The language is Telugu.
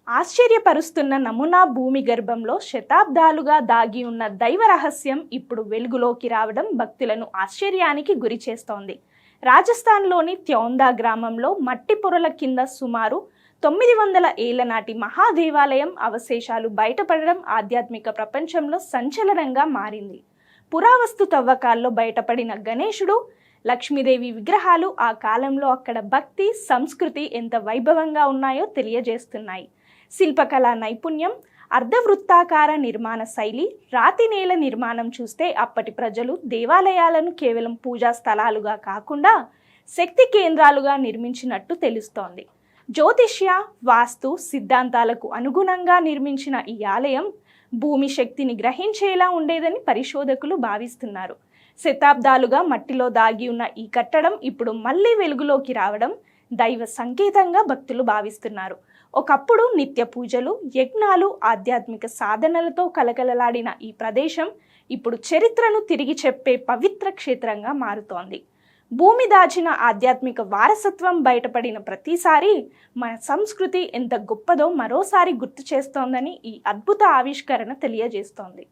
ఆశ్చర్యపరుస్తున్న నమూనా భూమి గర్భంలో శతాబ్దాలుగా దాగి ఉన్న దైవ రహస్యం ఇప్పుడు వెలుగులోకి రావడం భక్తులను ఆశ్చర్యానికి గురి చేస్తోంది. రాజస్థాన్లోని త్యౌందా గ్రామంలో మట్టి పొరల కింద సుమారు 900 ఏళ్ల నాటి మహాదేవాలయం అవశేషాలు బయటపడడం ఆధ్యాత్మిక ప్రపంచంలో సంచలనంగా మారింది. పురావస్తు తవ్వకాల్లో బయటపడిన గణేశుడు, లక్ష్మీదేవి విగ్రహాలు ఆ కాలంలో అక్కడ భక్తి, సంస్కృతి ఎంత వైభవంగా ఉన్నాయో తెలియజేస్తున్నాయి. శిల్పకళా నైపుణ్యం, అర్ధవృత్తాకార నిర్మాణ శైలి, రాతి నేల నిర్మాణం చూస్తే అప్పటి ప్రజలు దేవాలయాలను కేవలం పూజా స్థలాలుగా కాకుండా శక్తి కేంద్రాలుగా నిర్మించినట్టు తెలుస్తోంది. జ్యోతిష్య, వాస్తు సిద్ధాంతాలకు అనుగుణంగా నిర్మించిన ఈ ఆలయం భూమి శక్తిని గ్రహించేలా ఉండేదని పరిశోధకులు భావిస్తున్నారు. శతాబ్దాలుగా మట్టిలో దాగి ఉన్న ఈ కట్టడం ఇప్పుడు మళ్ళీ వెలుగులోకి రావడం దైవ సంకేతంగా భక్తులు భావిస్తున్నారు. ఒకప్పుడు నిత్య పూజలు, యజ్ఞాలు, ఆధ్యాత్మిక సాధనలతో కలకలలాడిన ఈ ప్రదేశం ఇప్పుడు చరిత్రను తిరిగి చెప్పే పవిత్ర క్షేత్రంగా మారుతోంది. భూమి దాచిన ఆధ్యాత్మిక వారసత్వం బయటపడిన ప్రతిసారి మన సంస్కృతి ఎంత గొప్పదో మరోసారి గుర్తు చేస్తోందని ఈ అద్భుత ఆవిష్కరణ తెలియజేస్తోంది.